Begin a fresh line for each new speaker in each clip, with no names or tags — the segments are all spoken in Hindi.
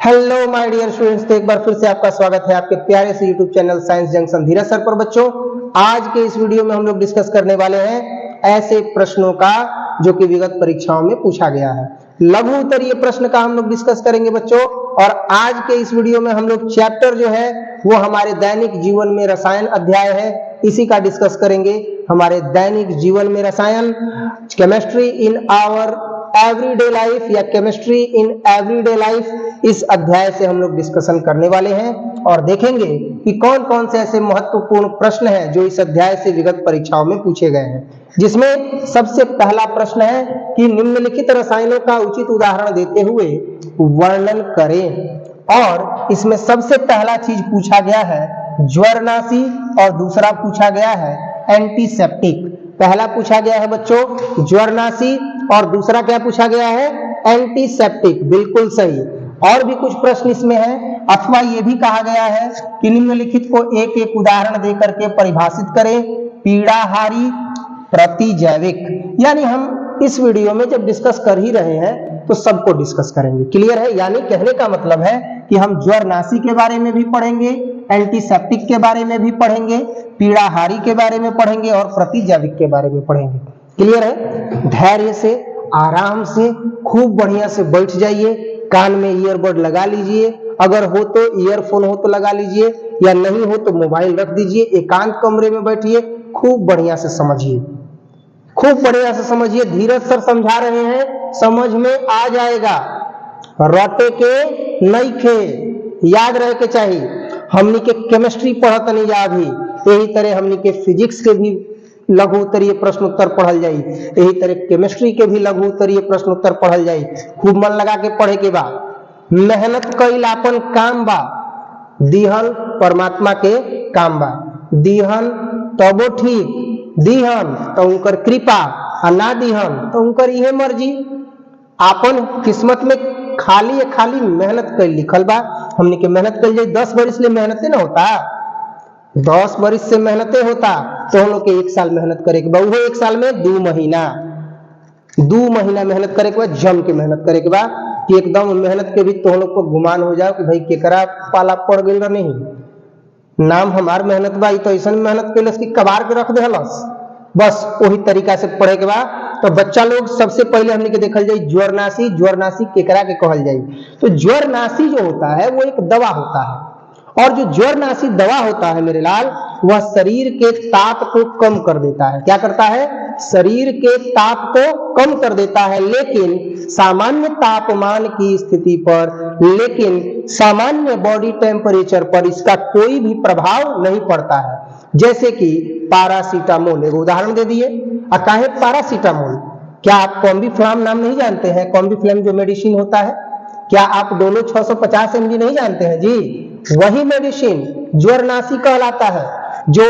हेलो माय डियर स्टूडेंट्स, तो एक बार फिर से आपका स्वागत है आपके प्यारे से यूट्यूब चैनल साइंस जंक्शन धीरज सर पर। बच्चों, आज के इस वीडियो में हम लोग डिस्कस करने वाले हैं ऐसे प्रश्नों का जो कि विगत परीक्षाओं में पूछा गया है। लघु उत्तरीय प्रश्न का हम लोग डिस्कस करेंगे बच्चों। और आज के इस वीडियो में हम लोग चैप्टर जो है वो हमारे दैनिक जीवन में रसायन अध्याय है, इसी का डिस्कस करेंगे। हमारे दैनिक जीवन में रसायन, chemistry in our everyday life या केमिस्ट्री इन एवरीडे लाइफ, इस अध्याय से हम लोग डिस्कशन करने वाले हैं और देखेंगे कि कौन कौन से ऐसे महत्वपूर्ण प्रश्न हैं जो इस अध्याय से विगत परीक्षाओं में पूछे गए हैं। जिसमें सबसे पहला प्रश्न है कि निम्नलिखित रसायनों का उचित उदाहरण देते हुए वर्णन करें। और इसमें सबसे पहला चीज पूछा गया है ज्वरनाशी और दूसरा पूछा गया है एंटीसेप्टिक। पहला पूछा गया है बच्चों ज्वरनाशी और दूसरा क्या पूछा गया है एंटीसेप्टिक। बिल्कुल सही। और भी कुछ प्रश्न इसमें है, अथवा ये भी कहा गया है कि निम्नलिखित को एक एक उदाहरण देकर के परिभाषित करें। पीड़ाहारी, प्रतिजैविक। यानी हम इस वीडियो में जब डिस्कस कर ही रहे हैं तो सबको डिस्कस करेंगे। क्लियर है? यानी कहने का मतलब है कि हम ज्वरनाशी के बारे में भी पढ़ेंगे, एंटीसेप्टिक के बारे में भी पढ़ेंगे, पीड़ाहारी के बारे में पढ़ेंगे और प्रतिजैविक के बारे में पढ़ेंगे। क्लियर है? धैर्य से, आराम से, खूब बढ़िया से बैठ जाइए, कान में ईयरबड लगा लीजिए, अगर हो तो ईयरफोन हो तो लगा लीजिए, या नहीं हो तो मोबाइल रख दीजिए, एकांत कमरे में बैठिए, खूब बढ़िया से समझिए, खूब बढ़िया से समझिए। धीरज सर समझा रहे हैं, समझ में आ जाएगा, रटे के नहीं खे, याद रहे के चाहिए। हमनी के केमिस्ट्री पढ़त नहीं जा, अभी यही तरह हमनी के फिजिक्स के भी लघु उत्तरीय प्रश्न उत्तर पढ़ल जाई, यही तरह केमिस्ट्री के भी लघु उत्तरीय प्रश्न उत्तर पढ़ल जाई। खूब मन लगा के पढ़े के बा, मेहनत कईल आपन काम बा, दिहन परमात्मा के काम बा। दिहन तबो ठीक, दिहन तो उनकर कृपा, और ना दिहन तो उनकर इहे मर्जी। आपन किस्मत में खाली खाली मेहनत कईल लिखल बा, हमने के मेहनत कईल जाई। 10 बरिस ले मेहनते ना होता, 10 बरिस से मेहनते होता तो हम लोग के 1 साल मेहनत करे के बा, वो 1 साल में 2 महीना मेहनत करे के बाद जम के मेहनत करे के बाद कि एकदम मेहनत के भी तो हम लोग को गुमान हो जाओ कि भाई केकरा पाला पड़ गई नहीं, नाम हमार मेहनत बा, तो ऐसा मेहनत कैलस कि कबार के रख देहलस। बस वही तरीका से पढ़े के बाद तो बच्चा लोग सबसे पहले हमने के देखल जाए ज्वरनाशी। ज्वरनाशी केकरा के कहल जाए? तो ज्वरनाशी जो होता है वो एक दवा होता है, और जो ज्वरनाशी दवा होता है मेरे लाल, वह शरीर के ताप को कम कर देता है। क्या करता है? शरीर के ताप को कम कर देता है, लेकिन सामान्य तापमान की स्थिति पर, लेकिन सामान्य बॉडी टेम्परेचर पर इसका कोई भी प्रभाव नहीं पड़ता है। जैसे कि पैरासीटामोल, एक उदाहरण दे दिए। काहे पैरासीटामोल? क्या आप कॉम्बीफ्लाम नाम नहीं जानते हैं? कॉम्बीफ्लाम जो मेडिसिन होता है, क्या आप डोलो 650 mg नहीं जानते हैं जी? वही मेडिसिन ज्वरनाशी कहलाता है। जो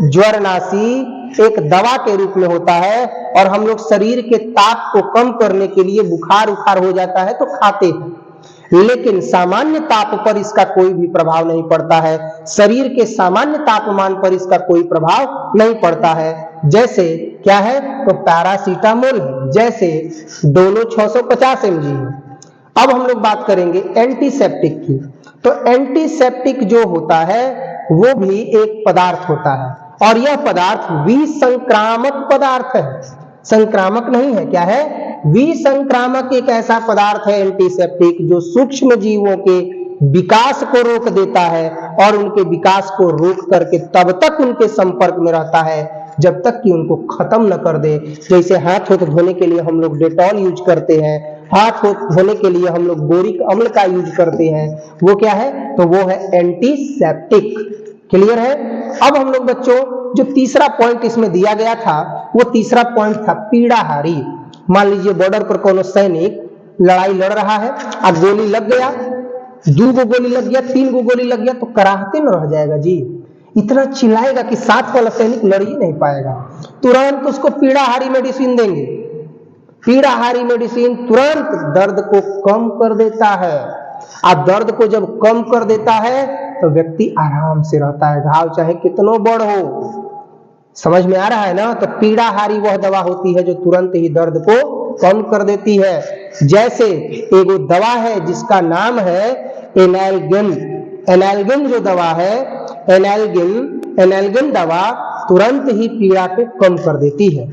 ज्वरनाशी एक दवा के रूप में होता है, और हम लोग शरीर के ताप को कम करने के लिए, बुखार उखार हो जाता है तो खाते हैं, लेकिन सामान्य ताप पर इसका कोई भी प्रभाव नहीं पड़ता है। शरीर के सामान्य तापमान पर इसका कोई प्रभाव नहीं पड़ता है। जैसे क्या है? तो पैरासीटामोल है, जैसे डोलो 650 mg है। अब हम लोग बात करेंगे एंटीसेप्टिक की। तो एंटीसेप्टिक जो होता है वो भी एक पदार्थ होता है, और यह पदार्थ विसंक्रामक पदार्थ है, संक्रामक नहीं है। क्या है? विसंक्रामक एक ऐसा पदार्थ है एंटीसेप्टिक जो सूक्ष्म जीवों के विकास को रोक देता है, और उनके विकास को रोक करके तब तक उनके संपर्क में रहता है जब तक कि उनको खत्म न कर दे। जैसे हाथ धोने के लिए हम लोग डेटॉल यूज करते हैं, हाथ धोने के लिए हम लोग बोरिक अम्ल का यूज करते हैं, वो क्या है? तो वो है एंटीसेप्टिक। क्लियर है? अब हम लोग बच्चों जो तीसरा पॉइंट इसमें दिया गया था, वो तीसरा पॉइंट था पीड़ाहारी। मान लीजिए बॉर्डर पर कोनो सैनिक लड़ाई लड़ रहा है, अब गोली लग गया, 2 गो गोली लग गया, 3 गो गोली लग गया, तो कराहते न रह जाएगा जी, इतना चिल्लाएगा कि साथ वाला सैनिक लड़ ही नहीं पाएगा। तुरंत उसको पीड़ाहारी मेडिसिन देंगे। पीड़ाहारी मेडिसिन तुरंत दर्द को कम कर देता है, और दर्द को जब कम कर देता है तो व्यक्ति आराम से रहता है, घाव चाहे कितनो बड़ हो। समझ में आ रहा है ना? तो पीड़ाहारी वह दवा होती है जो तुरंत ही दर्द को कम कर देती है। जैसे एगो दवा है जिसका नाम है एनाल्गिन। एनाल्गिन जो दवा है, एनाल्गिन दवा तुरंत ही पीड़ा को कम कर देती है।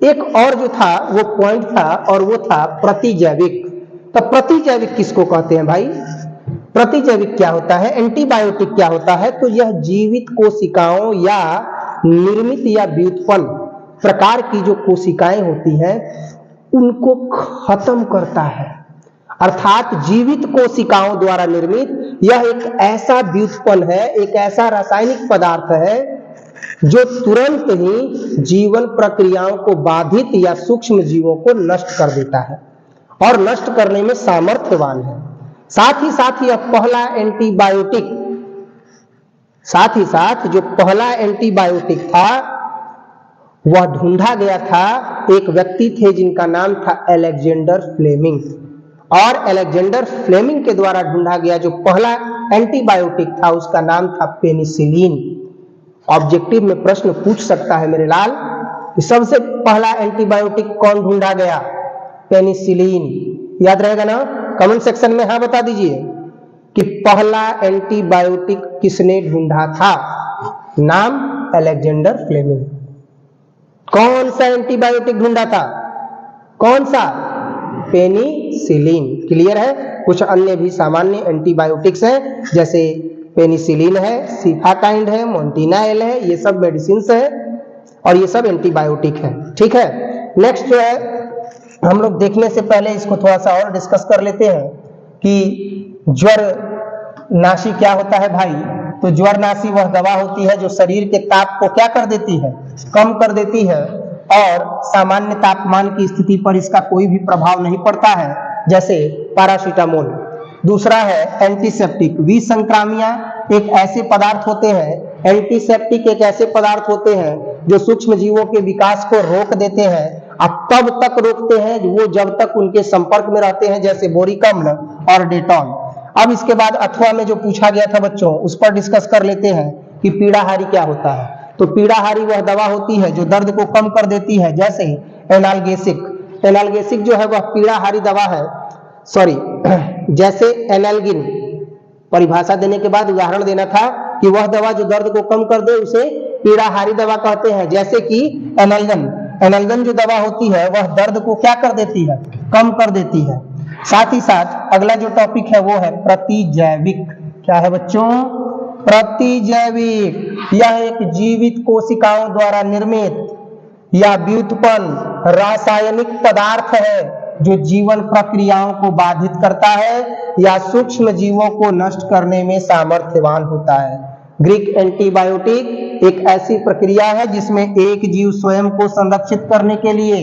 एक और जो था वो पॉइंट था और वो था प्रतिजैविक। तो प्रतिजैविक किसको कहते हैं भाई? प्रतिजैविक क्या होता है, एंटीबायोटिक क्या होता है? तो यह जीवित कोशिकाओं या निर्मित या व्युत्पन्न प्रकार की जो कोशिकाएं होती हैं उनको खत्म करता है। अर्थात जीवित कोशिकाओं द्वारा निर्मित यह एक ऐसा व्युत्पन्न है, एक ऐसा रासायनिक पदार्थ है जो तुरंत ही जीवन प्रक्रियाओं को बाधित या सूक्ष्म जीवों को नष्ट कर देता है और नष्ट करने में सामर्थ्यवान है। साथ ही यह पहला एंटीबायोटिक, साथ ही साथ जो पहला एंटीबायोटिक था वह ढूंढा गया था, एक व्यक्ति थे जिनका नाम था अलेक्जेंडर फ्लेमिंग, और अलेक्जेंडर फ्लेमिंग के द्वारा ढूंढा गया जो पहला एंटीबायोटिक था उसका नाम था पेनिसिलिन। ऑब्जेक्टिव में प्रश्न पूछ सकता है मेरे लाल कि सबसे पहला एंटीबायोटिक कौन ढूंढा गया? पेनिसिलिन। याद रहेगा ना? कमेंट सेक्शन में हाँ बता दीजिए कि पहला एंटीबायोटिक किसने ढूंढा था। नाम अलेक्जेंडर फ्लेमिंग। कौन सा एंटीबायोटिक ढूंढा था? कौन सा? पेनिसिलिन। क्लियर है? कुछ अन्य भी सामान्य एंटीबायोटिक्स हैं जैसे पेनिसिलिन है, सिफाकाइंड है, मोन्टिनाएल है, ये सब मेडिसिन है और ये सब एंटीबायोटिक है। ठीक है, नेक्स्ट जो है हम लोग देखने से पहले इसको थोड़ा सा और डिस्कस कर लेते हैं कि ज्वर नाशी क्या होता है भाई। तो ज्वर नाशी वह दवा होती है जो शरीर के ताप को क्या कर देती है? कम कर देती है और सामान्य तापमान की स्थिति पर इसका कोई भी प्रभाव नहीं पड़ता है, जैसे पैरासीटामोल। दूसरा है एंटीसेप्टिक। विसंक्रामियां एक ऐसे पदार्थ होते हैं, एंटीसेप्टिक एक ऐसे पदार्थ होते हैं जो सूक्ष्म जीवों के विकास को रोक देते हैं। अब तब तक रोकते हैं वो जब तक उनके संपर्क में रहते हैं, जैसे बोरिक अम्ल और डेटॉल। अब इसके बाद अथवा में जो पूछा गया था बच्चों उस पर डिस्कस कर लेते हैं कि पीड़ाहारी क्या होता है। तो पीड़ाहारी वह दवा होती है जो दर्द को कम कर देती है, जैसे एनाल्गेसिक। एनाल्गेसिक जो है वह पीड़ाहारी दवा है, सॉरी जैसे एनाल्गिन। परिभाषा देने के बाद उदाहरण देना था कि वह दवा जो दर्द को कम कर दे उसे पीड़ाहारी दवा कहते हैं, जैसे कि एनाल्गन। एनाल्गन जो दवा होती है वह दर्द को क्या कर देती है? कम कर देती है। साथ ही साथ अगला जो टॉपिक है वो है प्रतिजैविक। क्या है बच्चों? प्रतिजैविक। यह एक जीवित कोशिकाओं द्वारा निर्मित या व्युत्पन्न रासायनिक पदार्थ है जो जीवन प्रक्रियाओं को बाधित करता है या सूक्ष्म जीवों को नष्ट करने में सामर्थ्यवान होता है। ग्रीक एंटीबायोटिक एक ऐसी प्रक्रिया है जिसमें एक जीव स्वयं को संरक्षित करने के लिए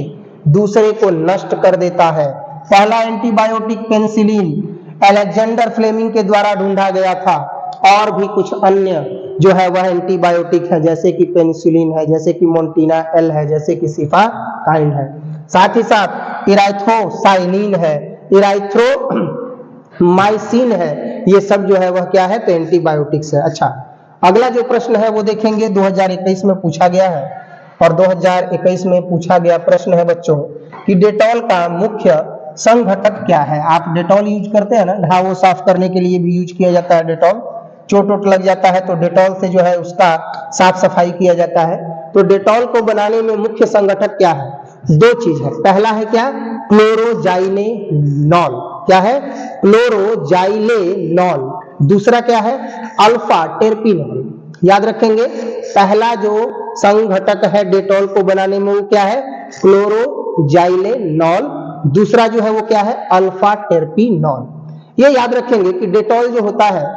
दूसरे को नष्ट कर देता है। पहला एंटीबायोटिक पेनिसिलिन अलेक्जेंडर फ्लेमिंग के द्वारा ढूंढा गया था, और भी कुछ अन्य जो है वह एंटीबायोटिक है, जैसे कि पेनिसिलिन है, जैसे कि मोन्टिनाएल है, जैसे कि सिफाकाइंड है। साथ ही साथ इराइथ्रोसाइनिन है, इराइथ्रोमाइसिन है, ये सब जो है वह क्या है? तो एंटीबायोटिक्स है। अच्छा, अगला जो प्रश्न है वो देखेंगे 2021 में पूछा गया है, और 2021 में पूछा गया प्रश्न है बच्चों कि डेटॉल का मुख्य संघटक क्या है। आप डेटॉल यूज करते हैं ना, घावों साफ करने के लिए भी यूज किया जाता है डेटॉल। चोट वोट लग जाता है तो डेटॉल से जो है उसका साफ सफाई किया जाता है। तो डेटॉल को बनाने में मुख्य संघटक क्या है? दो चीज है। पहला है क्या? क्लोरोजाइलेनॉल। क्या है? क्लोरोजाइलेनॉल। दूसरा क्या है? अल्फा टेरपिनॉल। याद रखेंगे, पहला जो संघटक है डेटॉल को बनाने में वो क्या है? क्लोरोजाइलेनॉल। दूसरा जो है वो क्या है? अल्फा टेरपिनॉल। ये याद रखेंगे कि डेटॉल जो होता है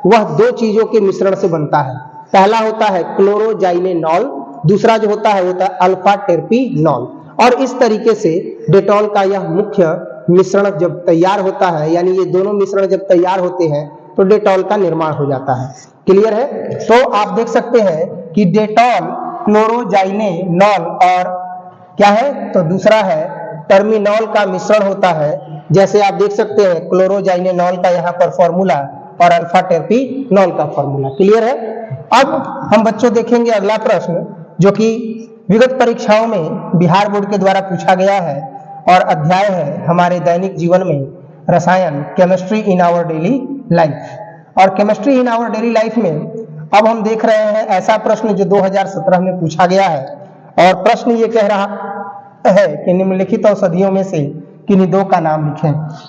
वह दो चीजों के मिश्रण से बनता है। पहला होता है क्लोरोजाइलेनॉल, दूसरा जो होता है अल्फा टेरपिनॉल। और इस तरीके से डेटॉल का यह मुख्य मिश्रण जब तैयार होता है, यानी ये दोनों मिश्रण जब तैयार होते हैं तो डेटॉल का निर्माण हो जाता है। क्लियर है? तो आप देख सकते हैं कि डेटॉल, क्लोरोजाइलेनॉल और क्या है? तो दूसरा है टर्मिनॉल का मिश्रण होता है। जैसे आप देख सकते हैं क्लोरोजाइलेनॉल का यहाँ पर फॉर्मूला और अल्फा टेरपिनॉल का फॉर्मूला। क्लियर है? अब हम बच्चों देखेंगे अगला प्रश्न जो कि विगत परीक्षाओं में बिहार बोर्ड के द्वारा पूछा गया है, और अध्याय है हमारे दैनिक जीवन में रसायन, chemistry in our daily life. और chemistry in our daily life में अब हम देख रहे हैं ऐसा प्रश्न जो 2017 में पूछा गया है, और प्रश्न ये कह रहा है कि निम्नलिखित औषधियों में से किन्हीं दो का नाम लिखें।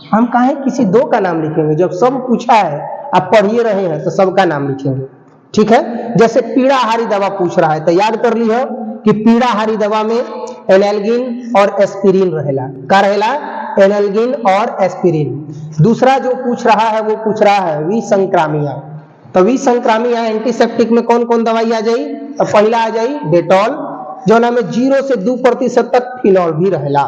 हम कहें किसी दो का नाम लिखेंगे, जब सब पूछा है आप पढ़िए रहे हैं तो सबका नाम लिखेंगे, ठीक है। जैसे पीड़ाहारी दवा पूछ रहा है तो याद कर ली हो कि पीड़ाहारी दवा में एनाल्गिन और एस्पिरिन रहेला, का रहेला एनाल्गिन और एस्पिरिन। दूसरा जो पूछ रहा है वो पूछ रहा है विसंक्रामिया, तो विसंक्रामिया एंटीसेप्टिक में कौन कौन दवाई आ जाई, तो पहला आ जाई डेटॉल, जो ना में 0 से 2% तक फिनॉल भी रहेला,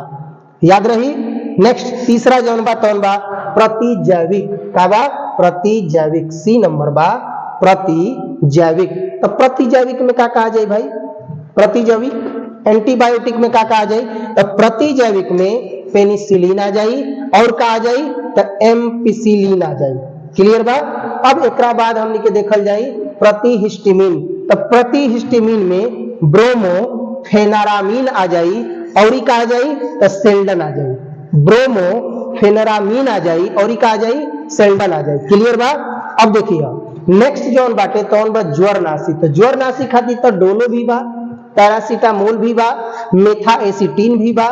याद रही। नेक्स्ट तीसरा जौन बा तौन बा प्रतिजैविक, का बा प्रतिजैविक, सी नंबर बा प्रतिजैविक। तो प्रतिजैविक में का कहा जाए भाई, प्रतिजैविक एंटीबायोटिक में का कहा जाए, तो प्रतिजैविक में पेनिसिलिन आ जाई, और का आ जाई तो एम्पिसिलिन आ जाई, क्लियर बा। अब एकरा बाद हमने के देखल जाई प्रतिहिस्टामिन, तो प्रतिहिस्टामिन में ब्रोमोफेनारामीन आ जाई, और का आ जाई तो सेल्डन आ जाई, ब्रोमोफेनारामीन आ जाई, और का आ जाई सेल्डन आ जाई, क्लियर बा। अब देखिए नेक्स्ट जौन बाटे तौन बा ज्वरनाशी, तो ज्वरनाशी खातिर तो डोलो भी बा, पैरासीटामोल भी बा, मेथाएसिटिन भी बा,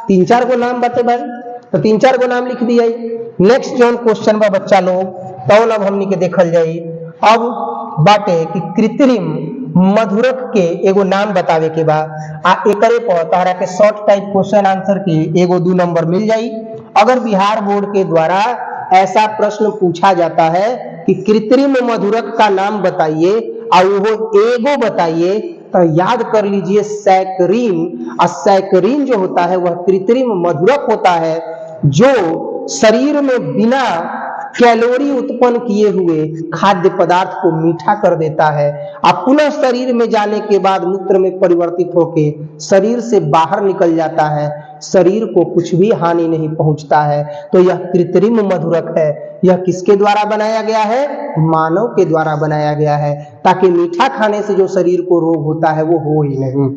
3-4 गो नाम बाटे भाई, तो 3-4 गो नाम लिख दिया। नेक्स्ट जौन क्वेश्चन बा बच्चा लोग तौन अब हमनी के देखल जाई, अब बाटे कि कृत्रिम मधुरक के एगो नाम बतावे के बा, आ एकरे पर तारा के शॉर्ट टाइप क्वेश्चन आंसर के एगो 2 नंबर मिल जाई। अगर बिहार बोर्ड के द्वारा ऐसा प्रश्न पूछा जाता है कि कृत्रिम मधुरक का नाम बताइए और वो एगो बताइए, तो याद कर लीजिए सैकरीन। और सैकरीन जो होता है वह कृत्रिम मधुरक होता है जो शरीर में बिना कैलोरी उत्पन्न किए हुए खाद्य पदार्थ को मीठा कर देता है, और पुनः शरीर में जाने के बाद मूत्र में परिवर्तित होकर शरीर से बाहर निकल जाता है, शरीर को कुछ भी हानि नहीं पहुंचता है। तो यह कृत्रिम मधुरक है। यह किसके द्वारा बनाया गया है, मानव के द्वारा बनाया गया है, ताकि मीठा खाने से जो शरीर को रोग होता है वो हो ही नहीं।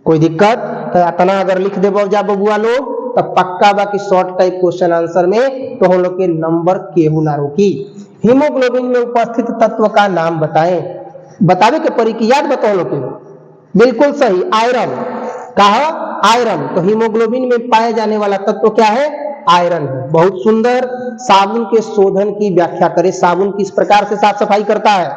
कोई दिक्कत तो इतना अगर लिख दे जा बबुआ लोग तो पक्का बा कि शॉर्ट टाइप क्वेश्चन आंसर में तो हम लोग के नंबर केहू ना रोकी। हीमोग्लोबिन में उपस्थित तत्व का नाम बताएं, बतावे के परी की याद बताओ लोग, बिल्कुल सही आयरन। कहा आयरन, तो हीमोग्लोबिन में पाए जाने वाला तत्व क्या है, आयरन है। बहुत सुंदर। साबुन के शोधन की व्याख्या करें, साबुन किस प्रकार से साफ सफाई करता है,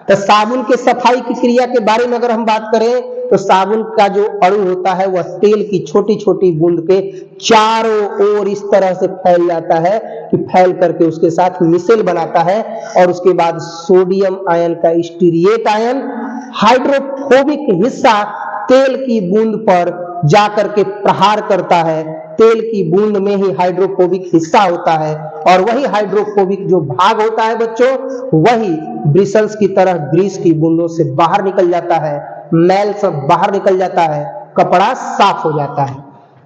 तो साबुन के सफाई की क्रिया के बारे में अगर हम बात करें तो साबुन का जो अणु होता है वह तेल की छोटी छोटी बूंद के चारों ओर इस तरह से फैल जाता है कि फैल करके उसके साथ मिसेल बनाता है, और उसके बाद सोडियम आयन का स्टीरिएट आयन हाइड्रोफोबिक हिस्सा तेल की बूंद पर जाकर के प्रहार करता है। तेल की बूंद में ही हाइड्रोफोबिक हिस्सा होता है, और वही हाइड्रोफोबिक जो भाग होता है बच्चों, वही ब्रिसल्स की तरह ग्रीस की बूंदों से बाहर निकल जाता है, मैल सब बाहर निकल जाता है, कपड़ा साफ हो जाता है।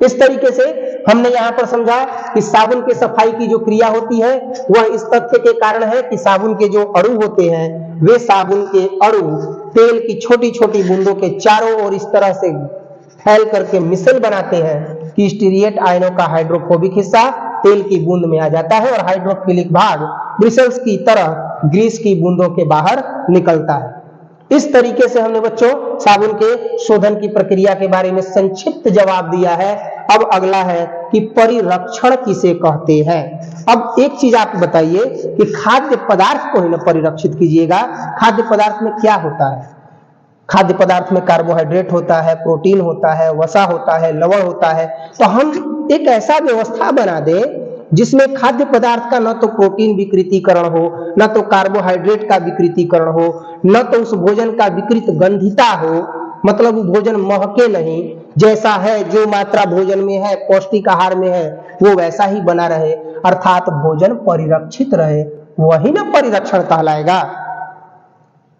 इस तरीके से हमने यहाँ पर समझा कि साबुन के सफाई की जो क्रिया होती है वह इस तथ्य के कारण है कि साबुन के जो अणु होते हैं वे साबुन के अणु तेल की छोटी छोटी बूंदों के चारों ओर इस तरह से फैल करके मिसल बनाते हैं कि स्टीरिएट आयनों का हाइड्रोफोबिक हिस्सा तेल की बूंद में आ जाता है और हाइड्रोफिलिक भाग ब्रिसल्स की तरह ग्रीस की बूंदों के बाहर निकलता है। इस तरीके से हमने बच्चों साबुन के शोधन की प्रक्रिया के बारे में संक्षिप्त जवाब दिया है। अब अगला है कि परिरक्षण किसे कहते हैं। अब एक चीज आप बताइए कि खाद्य पदार्थ को ही ना परिरक्षित कीजिएगा। खाद्य पदार्थ में क्या होता है? खाद्य पदार्थ में कार्बोहाइड्रेट होता है, प्रोटीन होता है, वसा होता है, लवण होता है। तो हम एक ऐसा व्यवस्था बना दें जिसमें खाद्य पदार्थ का न तो प्रोटीन विकृतीकरण हो, न तो कार्बोहाइड्रेट का विकृतीकरण हो, न तो उस भोजन का विकृत गंधिता हो, मतलब वो भोजन महके नहीं, जैसा है जो मात्रा भोजन में है, पौष्टिक आहार में है, वो वैसा ही बना रहे, अर्थात भोजन परिरक्षित रहे, वही ना परिरक्षण कहलाएगा।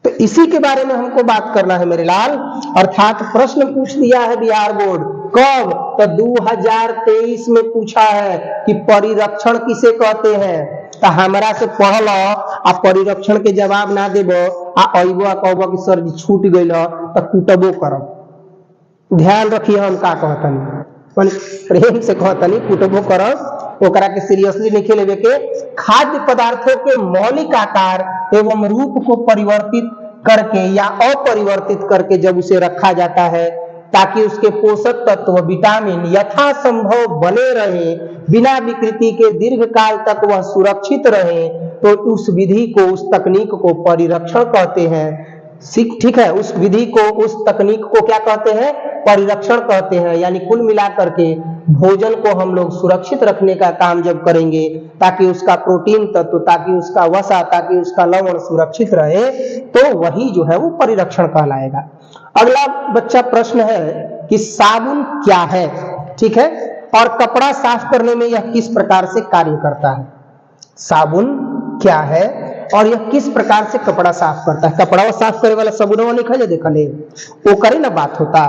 तो इसी के बारे में हमको बात करना है मेरे लाल। अर्थात प्रश्न पूछ दिया है बिहार बोर्ड, कब? तो 2023 में पूछा है कि परिरक्षण किसे कहते हैं। तो हमरा से पढ़ल आ परिरक्षण के जवाब ना देबो आ अइबो आ कहबो कि सर जी छूट गइल तो कुटबो करब। ध्यान रखिए हम का कहतनी। प्रेम से कहतनी कुटबो करस, ओकरा के सीरियसली नहीं लेवे के। खाद्य पदार्थों के मौलिक आकार एवं रूप को परिवर्तित करके या अपरिवर्तित करके जब उसे रखा जाता है ताकि उसके पोषक तत्व विटामिन यथासंभव बने रहे, बिना विकृति के दीर्घ काल तक वह सुरक्षित रहे, तो उस विधि को, उस तकनीक को परिरक्षण कहते हैं। ठीक है, उस विधि को, उस तकनीक को क्या कहते हैं? परिरक्षण कहते हैं। यानी कुल मिलाकर के भोजन को हम लोग सुरक्षित रखने का काम जब करेंगे ताकि उसका प्रोटीन तत्व, ताकि उसका वसा, ताकि उसका लवण सुरक्षित रहे, तो वही जो है वो परिरक्षण कहलाएगा। अगला बच्चा प्रश्न है कि साबुन क्या है, ठीक है, और कपड़ा साफ करने में यह किस प्रकार से कार्य करता है। साबुन क्या है और यह किस प्रकार से कपड़ा साफ करता है। कपड़ा साफ करे वाला साबुनवा निकले देखले वो करे ना बात होता।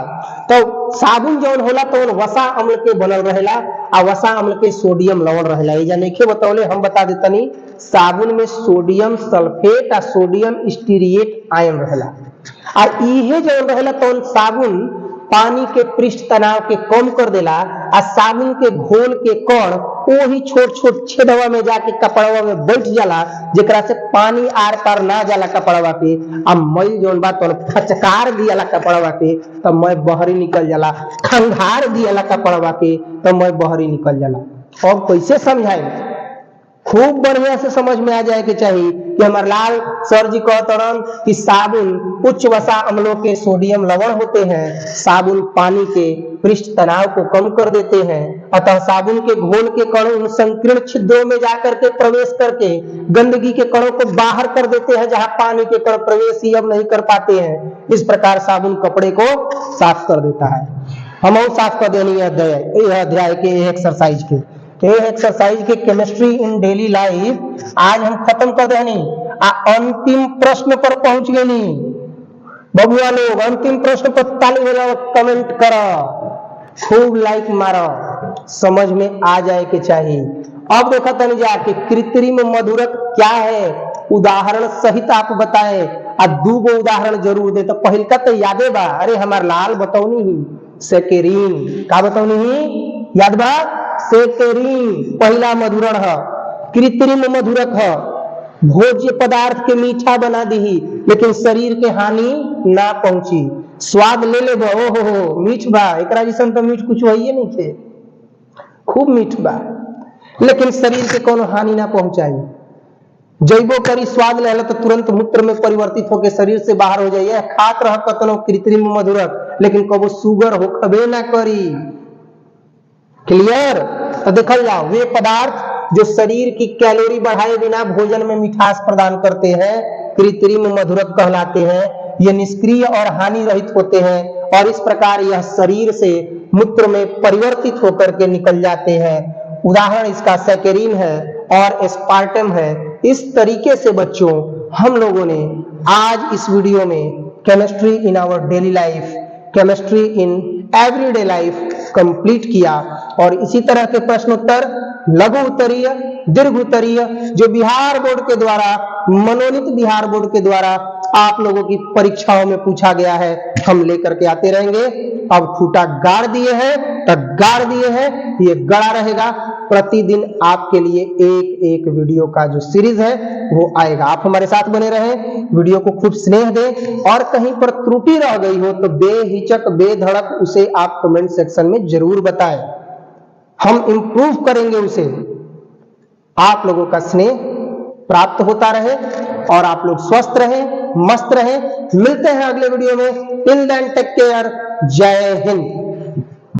तो साबुन जौन होला तो वसा अम्ल के बनल रहेला, आ वसा अम्ल के सोडियम लवण रहेला। ये जाने के बतौले हम बता देतनी, साबुन में सोडियम सल्फेट आ सोडियम स्टीरिएट आयन रहेला, आ इहे जौन रहेला तो साबुन पानी के पृष्ठ तनाव के कम कर देला, आ साबुन के घोल के कण वही छोट छोट छेदवा में जाके कपड़वा में बैठ जाला, जेकरा से पानी आर पार ना जाला कपड़वा पे, आ मैल जौन बा तो फचकार दियाला कपड़वा पे तो मैं बहरी निकल जाला, खंगार दियाला कपड़वा पे तो मैं बहरी निकल जाला। अब कैसे समझाए? खूब बढ़िया से समझ में आ जाए के चाहिए कि हमारे लाल सर जी कहतरन कि साबुन उच्च वसा अम्लों के सोडियम लवण होते हैं, साबुन पानी के पृष्ठ तनाव को कम कर देते हैं, अतः साबुन के घोल के कण उन संकीर्ण छिद्रों में जाकर के प्रवेश करके गंदगी के कणों को बाहर कर देते हैं जहां पानी के कण प्रवेश ही अब नहीं कर पाते हैं। इस प्रकार साबुन कपड़े को साफ कर देता है। हम साफ कर देनी अध्याय के एक्सरसाइज के एक्सरसाइज के केमिस्ट्री इन डेली लाइफ आज हम खत्म कर देनी। अंतिम प्रश्न पर पहुंच गए बबुआ लोग, अंतिम प्रश्न पर ताली बजाओ, कमेंट करो, खूब लाइक मारो, समझ में आ जाए के चाहिए। अब देखा तनी जाके कृत्रिम मधुरक क्या है, उदाहरण सहित आप बताएं, आ दूगो उदाहरण जरूर दे। तो पहिल का तो यादे बा, अरे हमार लाल बतौनी ही सेकेरीन, का बतौनी ही याद बा? सेकेरीन पहला मधुरण है, कृत्रिम मधुरक है, भोज्य पदार्थ के मीठा बना दी लेकिन शरीर के हानि ना पहुंची। स्वाद ले ले बा, हो मीठ बा, एकरा जैसन तो मीठ कुछ वही नहीं थे, खूब मीठ बा लेकिन शरीर के कोनो हानि ना पहुंचाई। जैबो करी स्वाद ले तो तुरंत मूत्र में परिवर्तित होकर शरीर से बाहर हो जाइए। खात रह कतनो कृत्रिम मधुरक लेकिन कबो सुगर हो खबे ना करी। क्लियर? तो देखल जाओ, वे पदार्थ जो शरीर की कैलोरी बढ़ाए बिना भोजन में मिठास प्रदान करते हैं कृत्रिम मधुरक कहलाते हैं। ये निष्क्रिय और हानि रहित होते हैं और इस प्रकार यह शरीर से मूत्र में परिवर्तित होकर के निकल जाते हैं। उदाहरण इसका सैकेरीन है और एस्पार्टम है। इस तरीके से बच्चों हम लोगों ने आज इस वीडियो में chemistry in our daily life, chemistry in everyday life complete किया। और इसी तरह के प्रश्नोत्तर लघु उत्तरीय, दीर्घ उत्तरीय जो बिहार बोर्ड के द्वारा, मनोनीत बिहार बोर्ड के द्वारा आप लोगों की परीक्षाओं में पूछा गया है, हम लेकर के आते रहेंगे। अब खूटा गाड़ दिए हैं तो गाड़ दिए हैं, ये गड़ा रहेगा। प्रतिदिन आपके लिए एक एक वीडियो का जो सीरीज है वो आएगा। आप हमारे साथ बने रहें, वीडियो को खूब स्नेह दें और कहीं पर त्रुटि रह गई हो तो बेहिचक बेधड़क उसे आप कमेंट सेक्शन में जरूर बताएं, हम इंप्रूव करेंगे उसे। आप लोगों का स्नेह प्राप्त होता रहे और आप लोग स्वस्थ रहें, मस्त रहें। मिलते हैं अगले वीडियो में। टिल देन टेक केयर, जय हिंद।